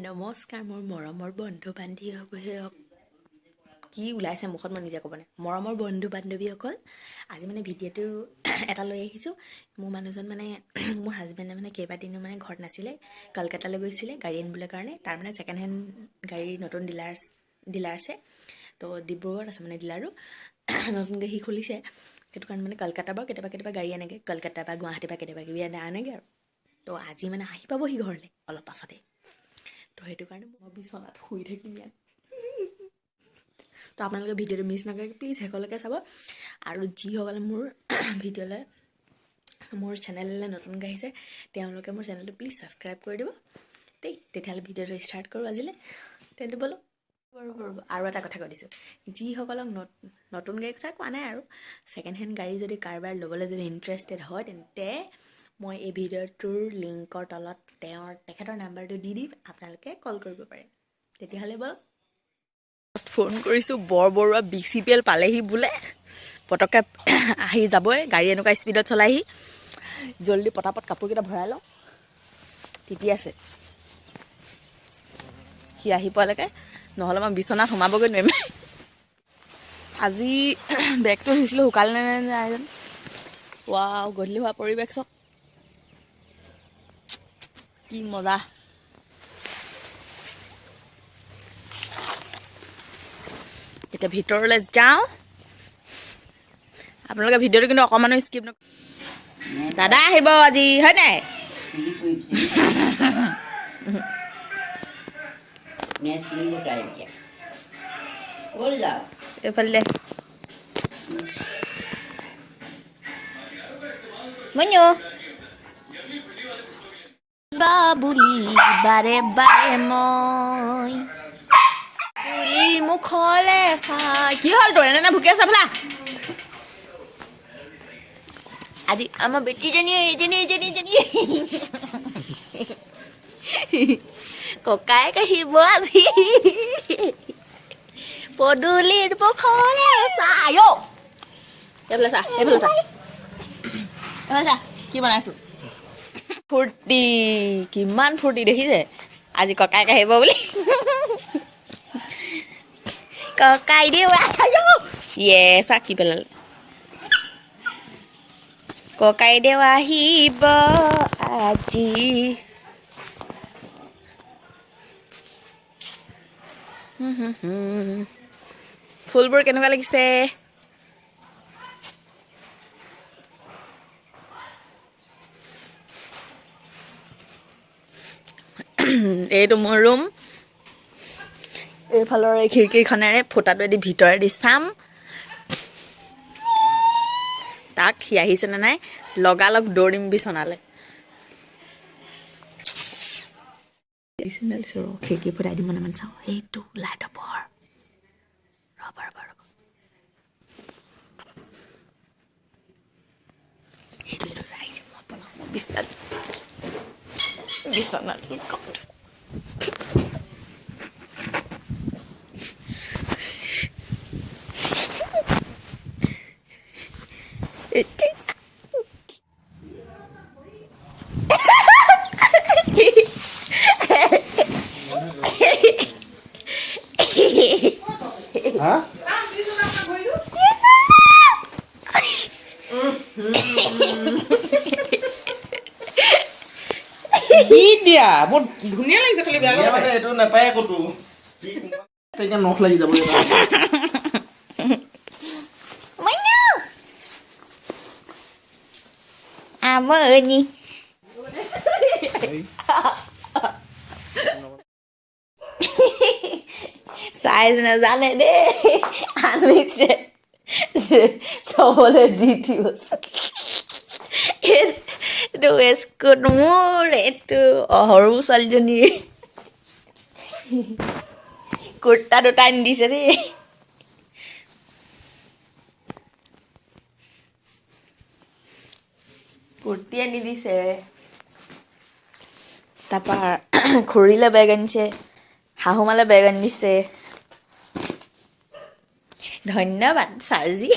নমস্কাৰ মোৰ মৰমৰ বন্ধু বান্ধৱীসকল কি ওলাইছে মুখত মই নিজে ক'ব নাই মৰমৰ বন্ধু বান্ধৱীসকল আজি মানে ভিডিঅ'টো এটা লৈ আহিছোঁ মোৰ মানুহজন মানে মোৰ হাজবেণ্ডে মানে কেইবাদিনো মানে ঘৰত নাছিলে কলকাতালৈ গৈছিলে গাড়ী আনিবলৈ কাৰণে তাৰ মানে ছেকেণ্ড হেণ্ড গাড়ীৰ নতুন ডিলাৰ আছে তো ডিব্ৰুগড়ত আছে মানে ডিলাৰো নতুনকৈ সি খুলিছে সেইটো কাৰণে মানে কলকাতাৰ পৰা কেতিয়াবা গাড়ী আনেগৈ কলকাতা বা গুৱাহাটীৰ পৰা কেতিয়াবা কিবি আনেগৈ আৰু তো আজি মানে আহি পাবহি ঘৰলৈ অলপ পাছতে তো সেইটো কাৰণে মই বিচনাত শুই থাকিম ইয়াত তো আপোনালোকে ভিডিঅ'টো মিছ নকৰে প্লিজ শেষলৈকে চাব আৰু যিসকলে মোৰ ভিডিঅ'লৈ মোৰ চেনেললৈ নতুনকৈ আহিছে তেওঁলোকে মোৰ চেনেলটো প্লিজ ছাবস্ক্ৰাইব কৰি দিব দেই তেতিয়াহ'লে ভিডিঅ'টো ষ্টাৰ্ট কৰোঁ আজিলৈ তেন্তে ব'লো আৰু এটা কথা কৈ দিছোঁ যিসকলক নতুন গাড়ীৰ কথা কোৱা নাই আৰু ছেকেণ্ড হেণ্ড গাড়ী যদি কাৰোবাৰ ল'বলৈ যদি ইণ্টাৰেষ্টেড হয় তেন্তে মই এই ভিডিঅ'টোৰ লিংকৰ তলত তেখেতৰ নাম্বাৰটো দি দিম আপোনালোকে কল কৰিব পাৰে তেতিয়াহ'লে ব'লক ফোন কৰিছোঁ বৰবৰুৱা BCPL পালেহি বোলে পটককৈ আহি যাবই গাড়ী এনেকুৱা স্পীডত চলাইহি জল্দি পটাপট কাপোৰকেইটা ভৰাই লওঁ ঠিকেই আছে সি আহি পোৱালৈকে নহ'লে মই বিচনাত সোমাবগৈ নোৱাৰিম আজি বেগটো ধুইছিলোঁ শুকালে নে নাই জানো ৱাও গধূলি হোৱা পৰিৱেশ চাওক কি মজা এতিয়া ভিতৰলৈ যাওঁ আপোনালোকে ভিডিঅ'টো কিন্তু অকণমানো স্কিপ দাদা আহিব আজি হয় নাই এইফালে মইনো বুলি বাৰে বাৰে মই বুলি মুখলে চাই কি হ'ল তোৰ এনে ভুকি আছা বোলা আজি আমাৰ বেটীজনী এজনী ককাই কাহিব আজি পদূলিৰ মুখলে চাই এইফালে চা কি বনাইছো ফূৰ্তি কিমান ফূৰ্তি দেখিছে আজি ককাই কাহিব বুলি ককাই দেউ ইয়ে চাকি পেলালে ককাই দেউ আহিব আজি ফুলবোৰ কেনেকুৱা লাগিছে এইটো মোৰ ৰুম এইফালৰ এই খিৰিকীখনেৰে ফুটাটোৱেদি ভিতৰেদি চাম তাক সি আহিছেনে নাই লগালগ দৌৰিম বিচনালৈ খিৰিকী ফুটাই দিম মানে চাওঁ সেইটো লাইটৰ পোহৰ ৰ'ব সেইটো আহিছে মই পলাওঁ মই বিচনাত দিয়া বহুত ধুনীয়া লাগিছে খালি বেয়া লাগে এইটো নাপায় কতো তেকে নখ লাগি যাব আমনি সাইজ নাজানে দেই আনিছে চবলে জিতি এইটো স্কুট মোৰ এইটো সৰু ছোৱালীজনীৰ কুৰ্তা দুটা আনি দিছে দেই কুৰ্তি আনি দিছে তাৰপৰা খুৰীলে বেগ আনিছে শাহুমালে বেগ আনি দিছে ধন্যবাদ ছাৰজি